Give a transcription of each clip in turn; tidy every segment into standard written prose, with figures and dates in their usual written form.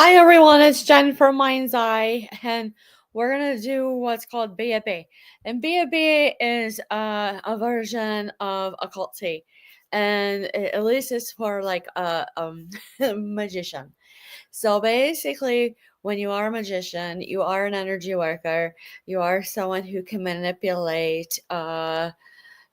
Hi everyone, it's Jen from Mind's Eye, and we're gonna do what's called B. And B is a version of occulty, and at least it's for like a magician. So basically, when you are a magician, you are an energy worker. You are someone who can manipulate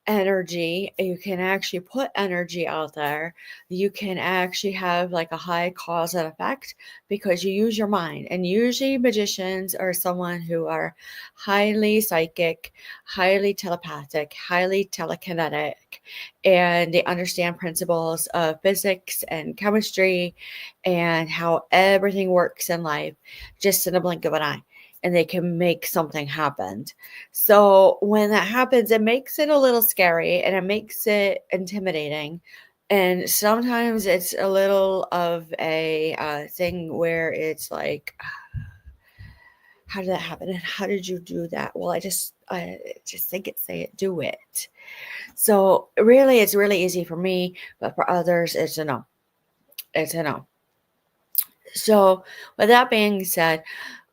energy. You can actually put energy out there. You can actually have like a high cause and effect because you use your mind. And usually magicians are someone who are highly psychic, highly telepathic, highly telekinetic, and they understand principles of physics and chemistry and how everything works in life just in a blink of an eye, and they can make something happen. So when that happens, it makes it a little scary and it makes it intimidating. And sometimes it's a little of a thing where it's like, how did that happen? And how did you do that? Well, I just think it, say it, do it. So really, it's really easy for me, but for others, it's a no. It's a no. So with that being said,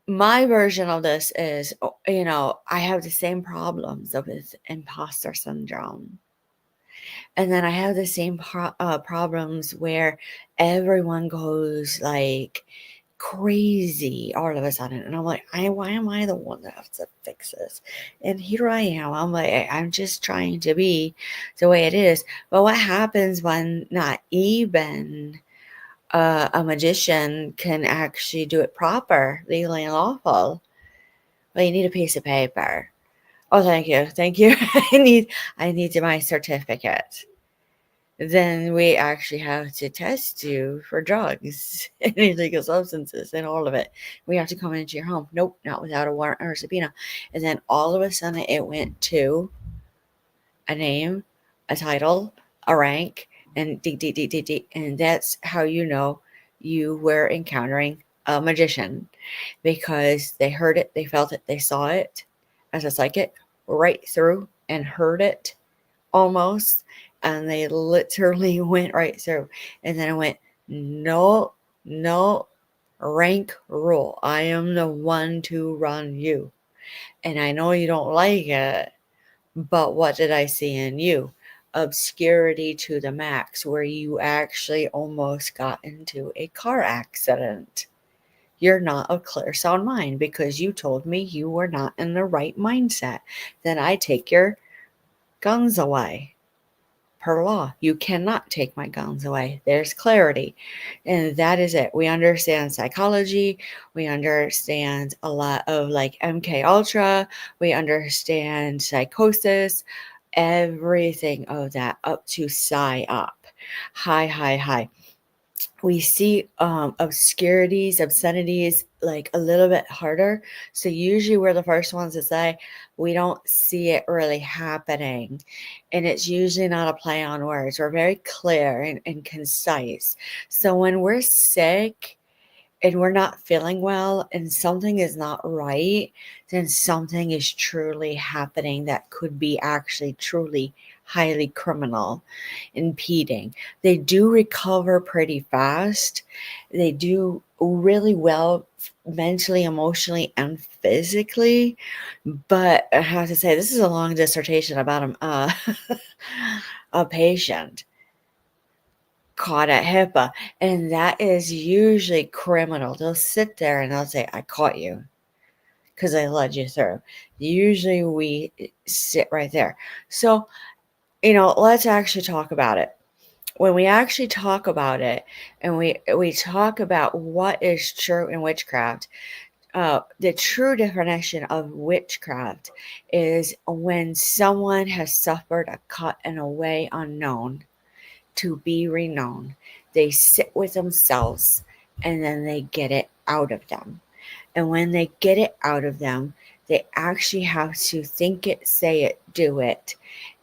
my version of this is, I have the same problems of with imposter syndrome. And then I have the same problems where everyone goes like crazy all of a sudden. And I'm like, why am I the one that has to fix this? And here I am. I'm like, I'm just trying to be the way it is. But what happens when not even a magician can actually do it proper, legally and lawful? Well, you need a piece of paper. Oh, thank you. Thank you. I need my certificate. Then we actually have to test you for drugs and illegal substances and all of it. We have to come into your home. Nope, not without a warrant or a subpoena. And then all of a sudden it went to a name, a title, a rank, and D. And that's how you know you were encountering a magician, because they heard it, they felt it, they saw it as a psychic right through and heard it almost, and they literally went right through. And then I went, no, no, rank rule. I am the one to run you. And I know you don't like it, but what did I see in you? Obscurity to the max, where you actually almost got into a car accident. You're not of clear sound mind because you told me you were not in the right mindset. Then I take your guns away. Per law, you cannot take my guns away. There's clarity. And that is it. We understand psychology. We understand a lot of like MK Ultra. We understand psychosis, everything of that up to psi up. High. We see obscurities, obscenities like a little bit harder. So usually we're the first ones to say we don't see it really happening. And it's usually not a play on words. We're very clear and concise. So when we're sick and we're not feeling well and something is not right, then something is truly happening that could be actually truly highly criminal, impeding. They do recover pretty fast. They do really well mentally, emotionally, and physically. But I have to say, this is a long dissertation about a patient caught at HIPAA, and that is usually criminal. They'll sit there and they'll say, I caught you because I led you through. Usually we sit right there. So, let's actually talk about it. When we actually talk about it and we talk about what is true in witchcraft, the true definition of witchcraft is when someone has suffered a cut in a way unknown to be renowned. They sit with themselves and then they get it out of them. And when they get it out of them, they actually have to think it, say it, do it,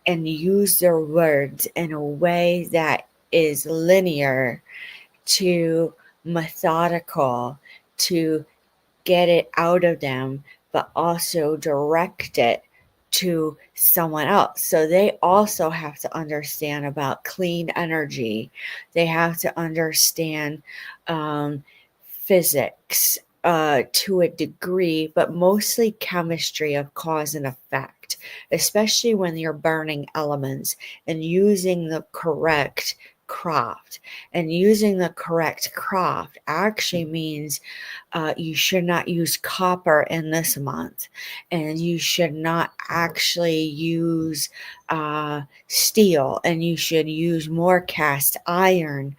and use their words in a way that is linear to methodical to get it out of them, but also direct it to someone else. So they also have to understand about clean energy. They have to understand physics to a degree, but mostly chemistry of cause and effect, especially when you're burning elements and using the correct craft. And using the correct craft actually means you should not use copper in this month, and you should not actually use steel, and you should use more cast iron.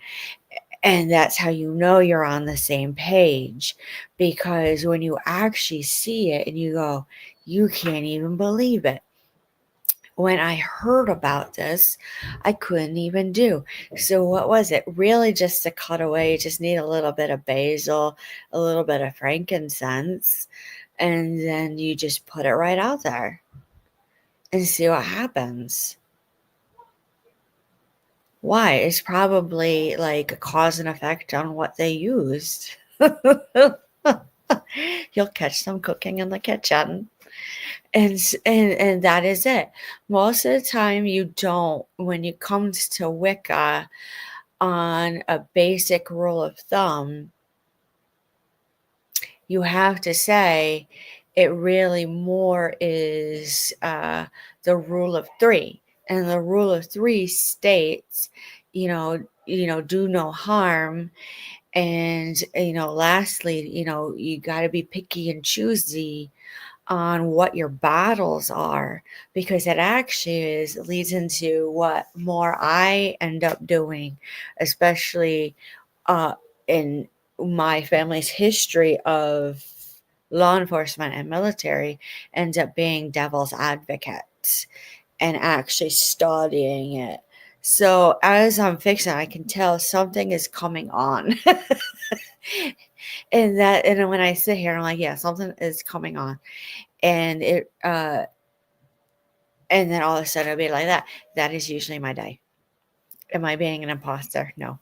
And that's how you know you're on the same page, because when you actually see it and you go, you can't even believe it. When I heard about this, I couldn't even do. So what was it? Really just to cut away, you just need a little bit of basil, a little bit of frankincense, and then you just put it right out there and see what happens. Why? It's probably like a cause and effect on what they used. You'll catch them cooking in the kitchen. And that is it. Most of the time you don't, when it comes to Wicca, on a basic rule of thumb, you have to say it really more is the rule of three. And the rule of three states, do no harm. And, lastly, you got to be picky and choosy on what your battles are, because it actually leads into what more I end up doing, especially in my family's history of law enforcement and military, ends up being devil's advocates and actually studying it. So as I'm fixing, I can tell something is coming on. And when I sit here, I'm like, yeah, something is coming on. And and then all of a sudden it'll be like that. That is usually my day. Am I being an imposter? No,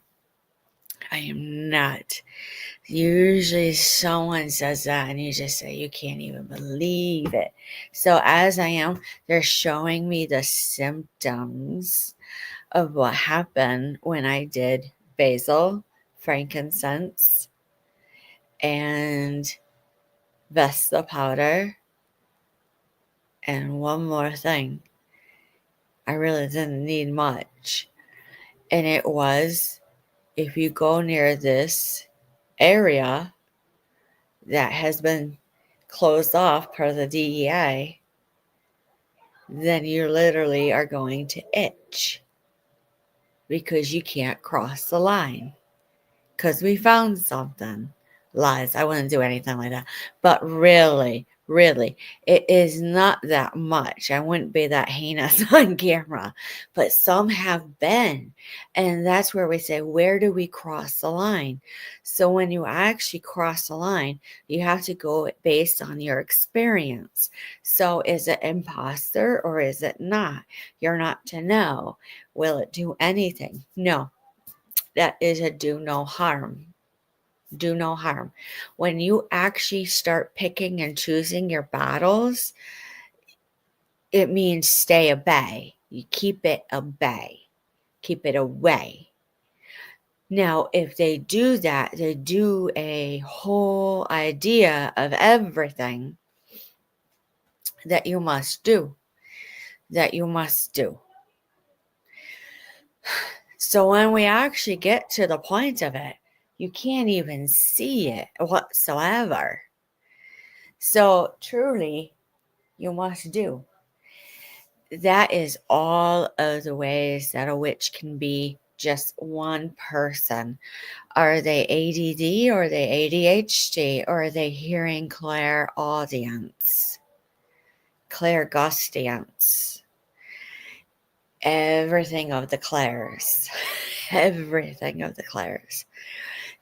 I am not. Usually someone says that and you just say, you can't even believe it. So as I am, they're showing me the symptoms of what happened when I did basil, frankincense, and Vesta powder. And one more thing. I really didn't need much. And it was, if you go near this area that has been closed off per the DEA, then you literally are going to itch because you can't cross the line. Because we found something. Lies. I wouldn't do anything like that. But really, it is not that much. I wouldn't be that heinous on camera. But some have been. And that's where we say, where do we cross the line? So when you actually cross the line, you have to go based on your experience. So is it imposter or is it not? You're not to know. Will it do anything? No. That is a do no harm. Do no harm. When you actually start picking and choosing your battles, it means stay at bay. You keep it at bay. Keep it away. Now, if they do that, they do a whole idea of everything that you must do. That you must do. So when we actually get to the point of it, you can't even see it whatsoever. So truly, you must do. That is all of the ways that a witch can be just one person. Are they ADD or are they ADHD or are they hearing clairaudience? Clairgustiance. Everything of the clairs. Everything of the clairs.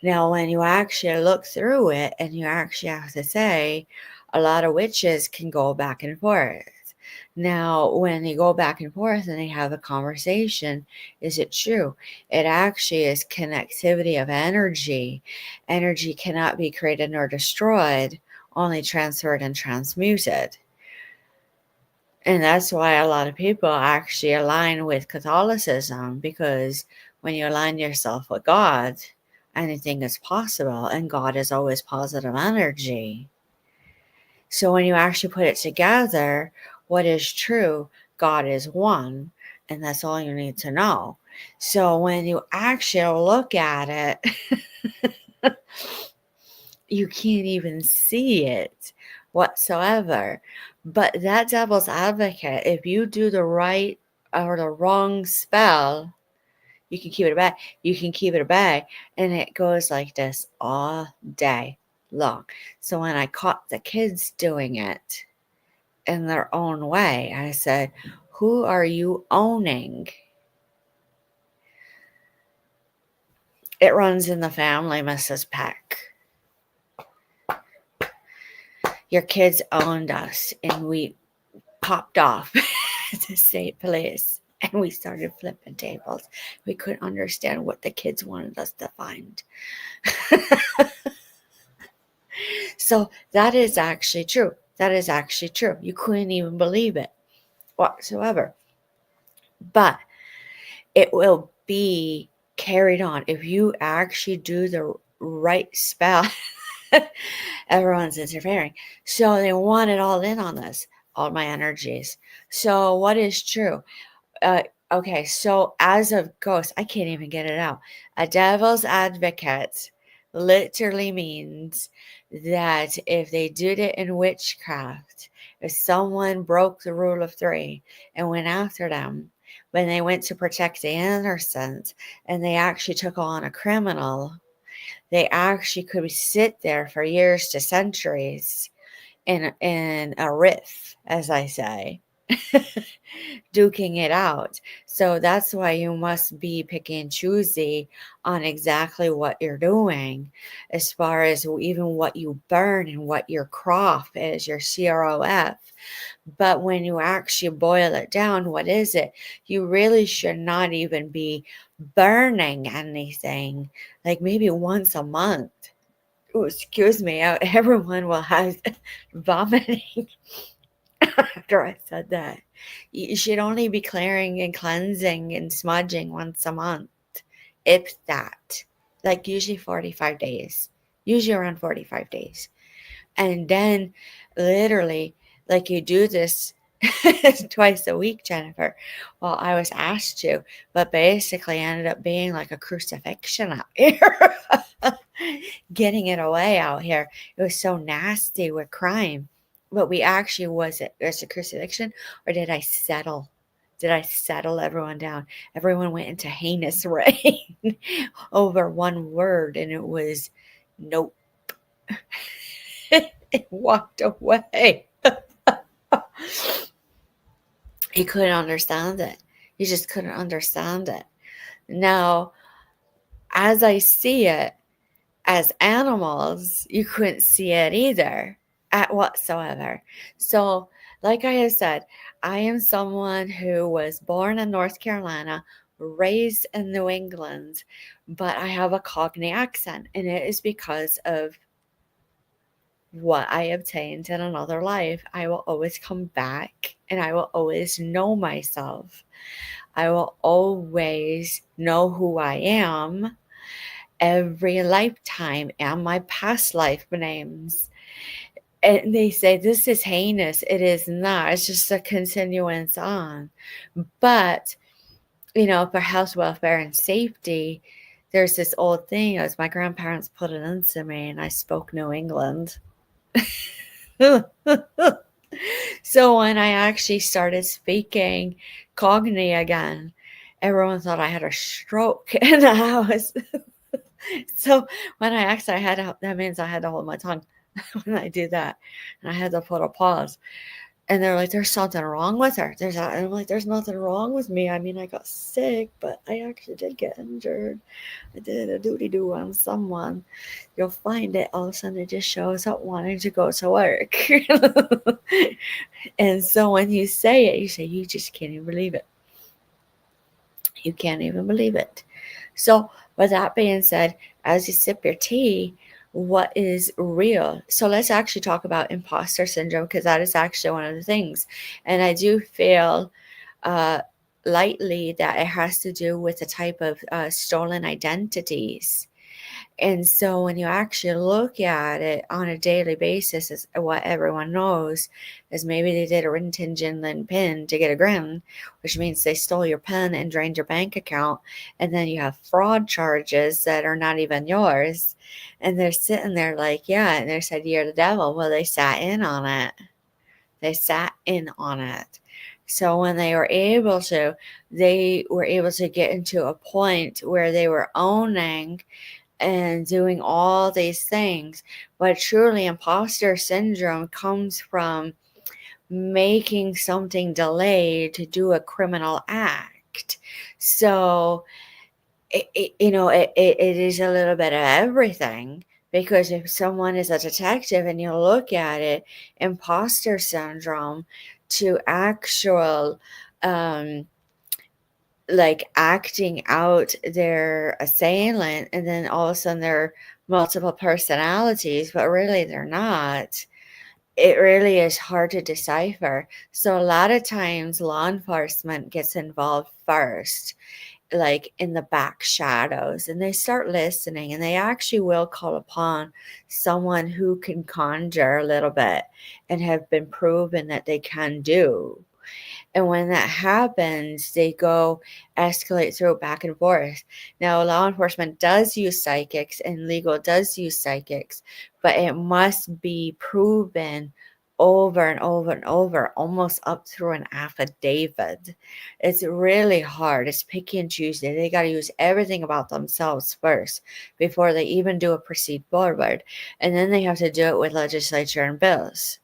Now, when you actually look through it and you actually have to say, a lot of witches can go back and forth. Now, when they go back and forth and they have a conversation, is it true? It actually is connectivity of energy. Energy cannot be created nor destroyed, only transferred and transmuted. And that's why a lot of people actually align with Catholicism, because when you align yourself with God anything is possible, and God is always positive energy. So when you actually put it together, what is true? God is one, and that's all you need to know. So when you actually look at it, you can't even see it whatsoever. But that devil's advocate, if you do the right or the wrong spell, you can keep it at bay. You can keep it at bay. And it goes like this all day long. So when I caught the kids doing it in their own way, I said, who are you owning? It runs in the family, Mrs. Peck. Your kids owned us, and we popped off at the state police, and we started flipping tables. We couldn't understand what the kids wanted us to find. So that is actually true. That is actually true. You couldn't even believe it whatsoever. But it will be carried on if you actually do the right spell. Everyone's interfering. So they want it all in on this, all my energies. So what is true? Okay, so as a ghost, I can't even get it out. A devil's advocate literally means that if they did it in witchcraft, if someone broke the rule of three and went after them, when they went to protect the innocent and they actually took on a criminal, they actually could sit there for years to centuries in a riff, as I say, duking it out. So that's why you must be picky and choosy on exactly what you're doing, as far as even what you burn and what your crop is, your CROF. But when you actually boil it down, what is it? You really should not even be burning anything, like maybe once a month. Oh, excuse me, everyone will have vomiting after I said that. You should only be clearing and cleansing and smudging once a month, if that. Like usually 45 days, usually around 45 days. And then literally, like you do this twice a week, Jennifer. Well, I was asked to, but basically ended up being like a crucifixion out here. Getting it away out here. It was so nasty with crime. But we actually was it a crucifixion, or did I settle? Did I settle everyone down? Everyone went into heinous reign over one word, and it was nope. It walked away. You couldn't understand it. You just couldn't understand it. Now, as I see it, as animals, you couldn't see it either at whatsoever. So, like I have said, I am someone who was born in North Carolina, raised in New England, but I have a Cockney accent, and it is because of what I obtained in another life. I will always come back, and I will always know myself. I will always know who I am every lifetime and my past life names. And they say this is heinous. It is not. It's just a continuance on. But, for health, welfare, and safety, there's this old thing as my grandparents put it into me, and I spoke New England. So when I actually started speaking Cockney again, everyone thought I had a stroke in the house. So when I actually that means I had to hold my tongue when I do that. And I had to put a pause. And they're like, there's something wrong with her. And I'm like, there's nothing wrong with me. I mean, I got sick, but I actually did get injured. I did a doody-doo on someone. You'll find it. All of a sudden, it just shows up wanting to go to work. And so when you say it, you say, you just can't even believe it. You can't even believe it. So with that being said, as you sip your tea, what is real? So let's actually talk about imposter syndrome, because that is actually one of the things. And I do feel lightly that it has to do with the type of stolen identities. And so when you actually look at it on a daily basis, is what everyone knows is maybe they did a intention then pin to get a grand, which means they stole your pen and drained your bank account, and then you have fraud charges that are not even yours. And they're sitting there like, yeah, and they said you're the devil. Well, they sat in on it. They sat in on it. So when they were able to get into a point where they were owning and doing all these things. But truly, imposter syndrome comes from making something delayed to do a criminal act. So, it is a little bit of everything. Because if someone is a detective and you look at it, imposter syndrome to actual, like acting out their assailant, and then all of a sudden they're multiple personalities, but really they're not. It really is hard to decipher. So a lot of times law enforcement gets involved first, like in the back shadows, and they start listening, and they actually will call upon someone who can conjure a little bit and have been proven that they can do. And when that happens, they go escalate through back and forth. Now, law enforcement does use psychics and legal does use psychics, but it must be proven over and over and over, almost up through an affidavit. It's really hard. It's picky and choosy. They got to use everything about themselves first before they even do a proceed forward. And then they have to do it with legislature and bills.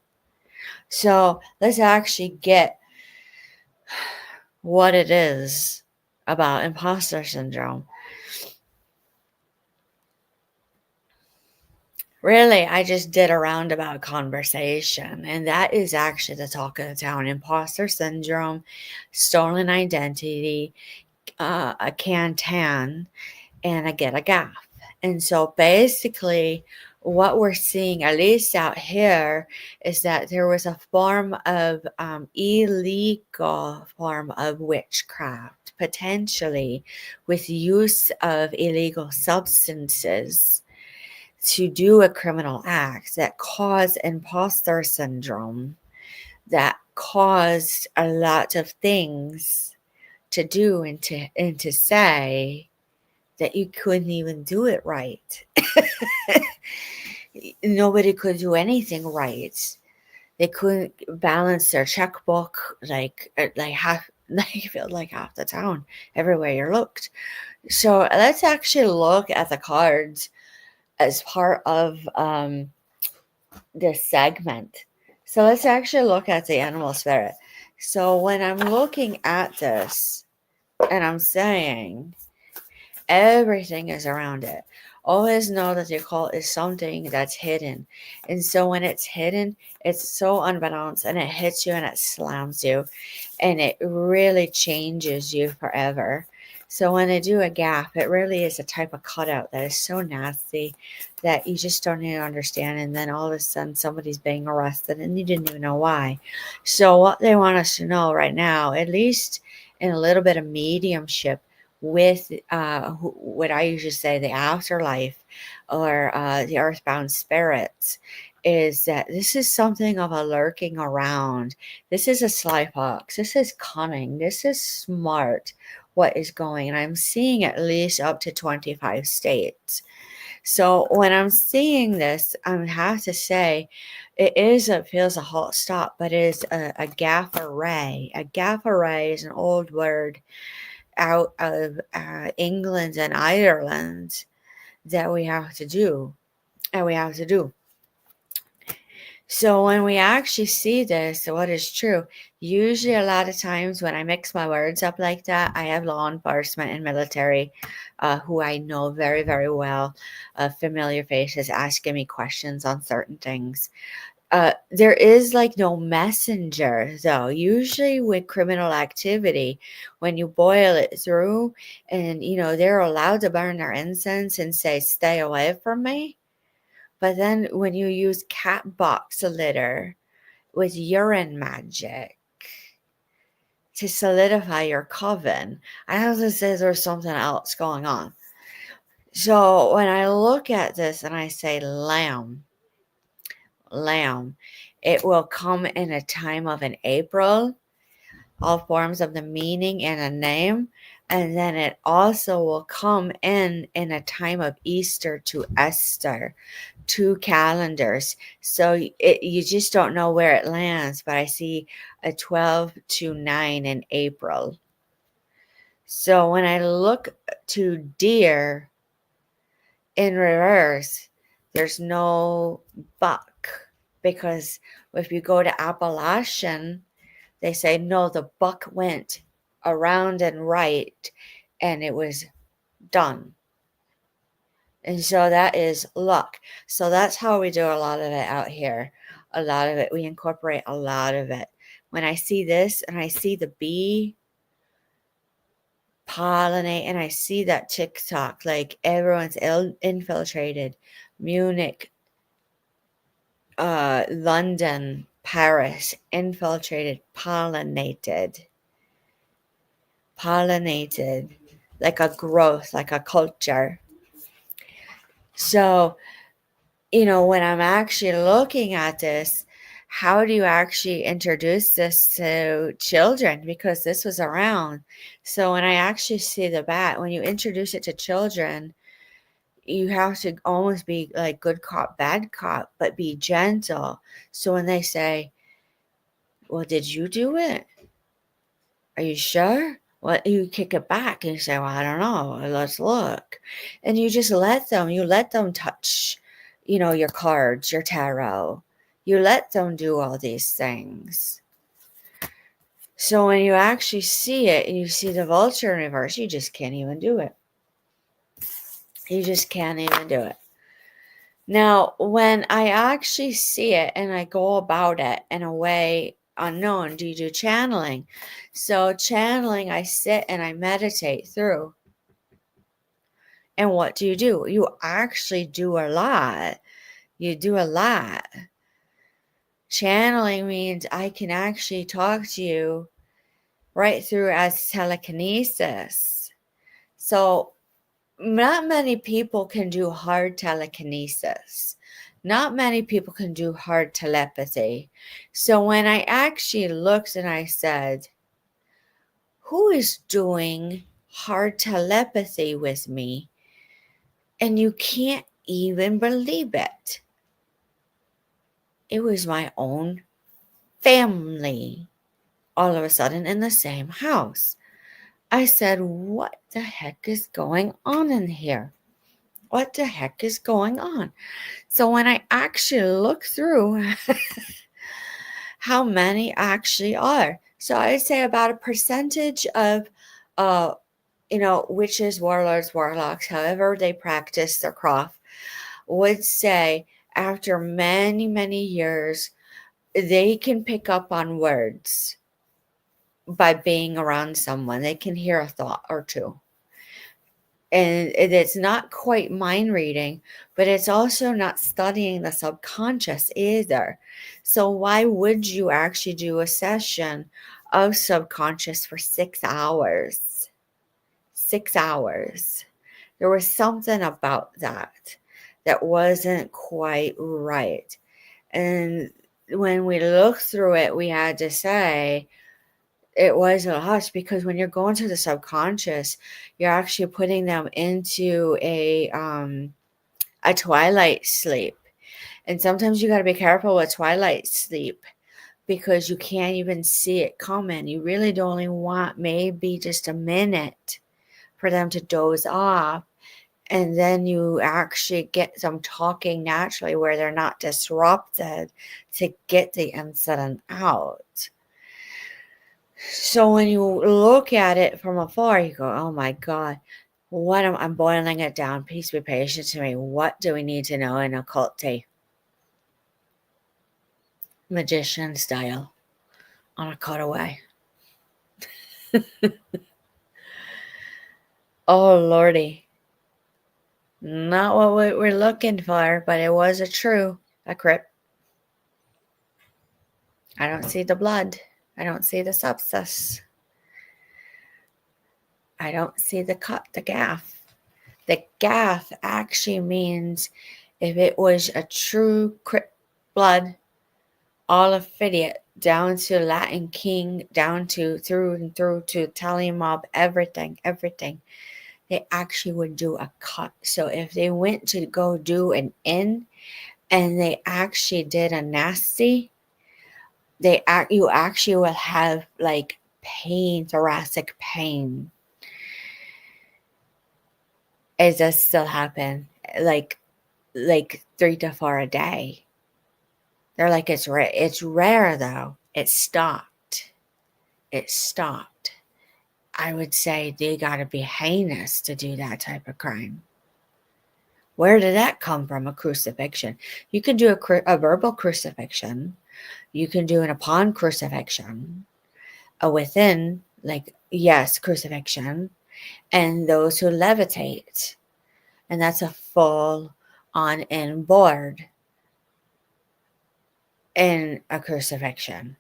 So let's actually get what it is about imposter syndrome. Really, I just did a roundabout conversation, and that is actually the talk of the town: imposter syndrome, stolen identity, a can-tan, and a get a gaff. And so basically, what we're seeing, at least out here, is that there was a form of illegal form of witchcraft, potentially with use of illegal substances to do a criminal act that caused imposter syndrome, that caused a lot of things to do and to say that you couldn't even do it right. Nobody could do anything right. They couldn't balance their checkbook like half like felt like half the town everywhere you looked. So let's actually look at the cards as part of this segment. So let's actually look at the animal spirit. So when I'm looking at this and I'm saying everything is around it, always know that the occult is something that's hidden. And so when it's hidden, it's so unbeknownst, and it hits you and it slams you, and it really changes you forever. So when they do a gap, it really is a type of cutout that is so nasty that you just don't even understand. And then all of a sudden somebody's being arrested and you didn't even know why. So what they want us to know right now, at least in a little bit of mediumship, with what I usually say the afterlife, or the earthbound spirits, is that this is something of a lurking around. This is a sly fox. This is cunning. This is smart. What is going? And I'm seeing at least up to 25 states. So when I'm seeing this, I have to say it feels a halt stop, but it is a gaff array. A gaff array is an old word out of England and Ireland that we have to do. And we have to do. So when we actually see this, what is true, usually a lot of times when I mix my words up like that, I have law enforcement and military who I know very, very well, familiar faces asking me questions on certain things. There is like no messenger though. Usually with criminal activity, when you boil it through, and they're allowed to burn their incense and say, "Stay away from me." But then when you use cat box litter with urine magic to solidify your coven, I have to say there's something else going on. So when I look at this and I say lamb, it will come in a time of an April, all forms of the meaning and a name. And then it also will come in a time of Easter to Esther, 2 calendars. So you just don't know where it lands, but I see a 12 to 9 in April. So when I look to deer in reverse, there's no buck, because if you go to Appalachian, they say no, the buck went around and right and it was done. And so that is luck. So that's how we do a lot of it out here. A lot of it, we incorporate a lot of it. When I see this and I see the bee pollinate and I see that TikTok, like everyone's infiltrated, Munich, London, Paris, infiltrated, pollinated, like a growth, like a culture. So, when I'm actually looking at this, how do you actually introduce this to children? Because this was around. So when I actually see the bat, when you introduce it to children, you have to almost be like good cop, bad cop, but be gentle. So when they say, well, did you do it? Are you sure? Well, you kick it back and you say, well, I don't know. Let's look. And you just let them touch, your cards, your tarot. You let them do all these things. So when you actually see it and you see the vulture in reverse, you just can't even do it. You just can't even do it. Now, when I actually see it and I go about it in a way unknown, do you do channeling? So channeling, I sit and I meditate through. And what do? You actually do a lot. You do a lot. Channeling means I can actually talk to you right through as telekinesis. So not many people can do hard telekinesis. Not many people can do hard telepathy. So when I actually looked and I said, who is doing hard telepathy with me? And you can't even believe it. It was my own family all of a sudden in the same house. I said, what the heck is going on in here? What the heck is going on? So when I actually look through how many actually are, so I'd say about a percentage of, witches, warlords, warlocks, however they practice their craft, would say after many, many years, they can pick up on words by being around someone. They can hear a thought or two. And it's not quite mind reading, but it's also not studying the subconscious either. So why would you actually do a session of subconscious for 6 hours? 6 hours. There was something about that wasn't quite right. And when we looked through it, we had to say, it was a lot, because when you're going to the subconscious, you're actually putting them into a twilight sleep. And sometimes you got to be careful with twilight sleep because you can't even see it coming. You really only want maybe just a minute for them to doze off. And then you actually get them talking naturally where they're not disrupted to get the incident out. So when you look at it from afar, you go, oh my God, I'm boiling it down. Please be patient to me. What do we need to know in occulty? Magician style on a cutaway. Oh Lordy. Not what we were looking for, but it was a crypt. I don't see the blood. I don't see the substance. I don't see the cut, the gaff. The gaff actually means if it was a true blood, all affiliate, down to Latin king, down to through and through to Italian mob, everything, they actually would do a cut. So if they went to go do an in and they actually did a nasty, you actually will have like pain, thoracic pain. It does still happen, like 3 to 4 a day. They're like, it's rare. It's rare though. It stopped. It stopped. I would say they got to be heinous to do that type of crime. Where did that come from? A crucifixion. You can do a verbal crucifixion. You can do an upon crucifixion. A within, like, yes, crucifixion. And those who levitate. And that's a full on in board in a crucifixion.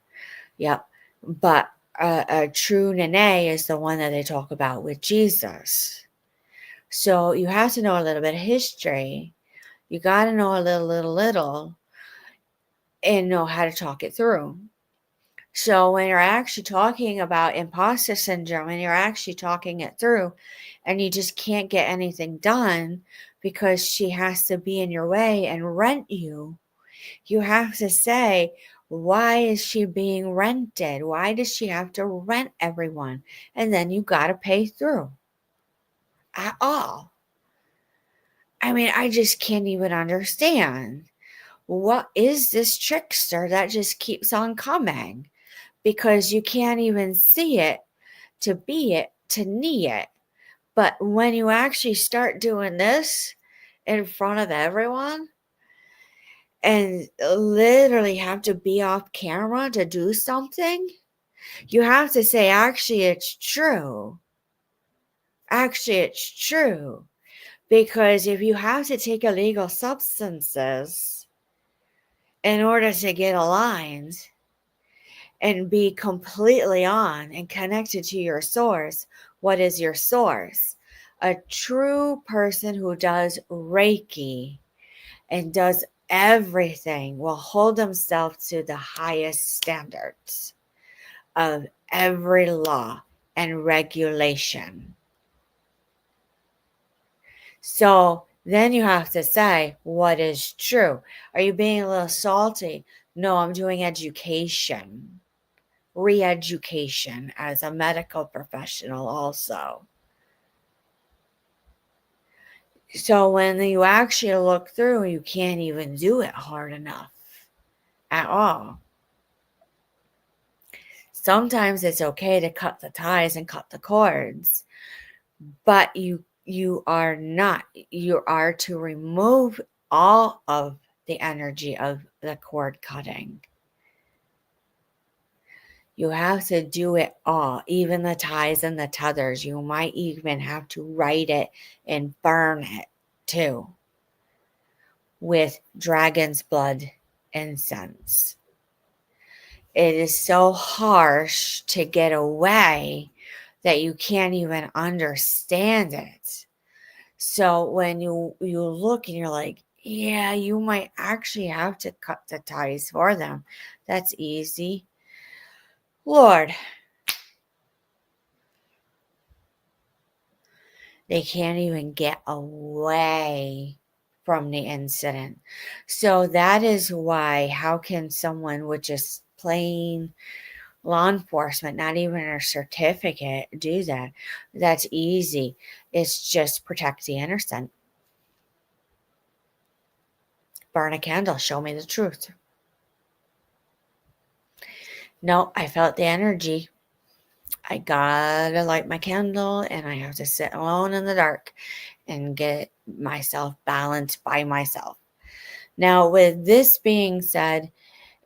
Yep. But a true nene is the one that they talk about with Jesus. So you have to know a little bit of history. You got to know a little, and know how to talk it through. So when you're actually talking about imposter syndrome and you're actually talking it through and you just can't get anything done because she has to be in your way and rent you, you have to say, why is she being rented? Why does she have to rent everyone? And then you got to pay through at all. I mean, I just can't even understand. What is this trickster that just keeps on coming? Because you can't even see it to be it, to knee it. But when you actually start doing this in front of everyone and literally have to be off camera to do something, you have to say, actually, it's true. Actually, it's true. Because if you have to take illegal substances in order to get aligned and be completely on and connected to your source, what is your source? A true person who does Reiki and does everything will hold themselves to the highest standards of every law and regulation. So then you have to say, what is true? Are you being a little salty? No, I'm doing education, re-education as a medical professional also. So when you actually look through, you can't even do it hard enough at all. Sometimes it's okay to cut the ties and cut the cords, but you are not. You are to remove all of the energy of the cord cutting. You have to do it all, even the ties and the tethers. You might even have to write it and burn it too with dragon's blood incense. It is so harsh to get away that you can't even understand it. So when you look and you're like, yeah, you might actually have to cut the ties for them. That's easy. Lord, they can't even get away from the incident. So that is why, how can someone with just plain law enforcement, not even a certificate, do that? That's easy. It's just protect the innocent. Burn a candle, show me the truth. No, I felt the energy. I gotta light my candle and I have to sit alone in the dark and get myself balanced by myself. Now, with this being said,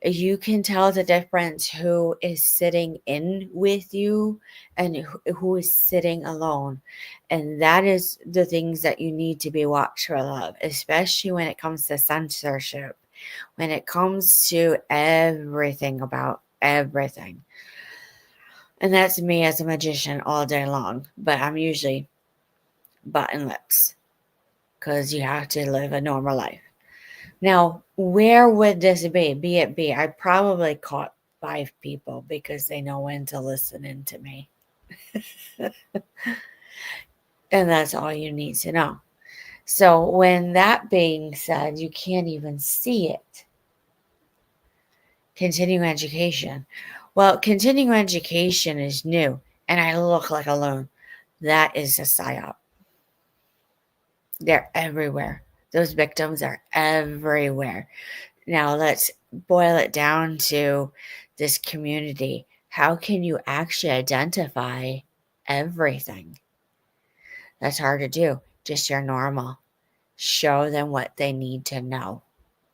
you can tell the difference who is sitting in with you and who is sitting alone. And that is the things that you need to be watchful of, especially when it comes to censorship, when it comes to everything about everything. And that's me as a magician all day long, but I'm usually button lips. because you have to live a normal life. Now, where would this be? Be I probably caught 5 people because they know when to listen in to me. And that's all you need to know. So, when that being said, you can't even see it. Continuing education. Well, continuing education is new, and I look like a loon. That is a psyop. They're everywhere. Those victims are everywhere. Now, let's boil it down to this community. How can you actually identify everything? That's hard to do. Just share normal. Show them what they need to know.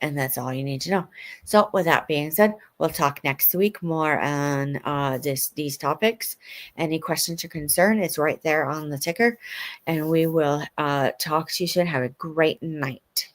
And that's all you need to know. So, with that being said, we'll talk next week more on these topics. Any questions or concern, it's right there on the ticker. And we will talk to you soon. Have a great night.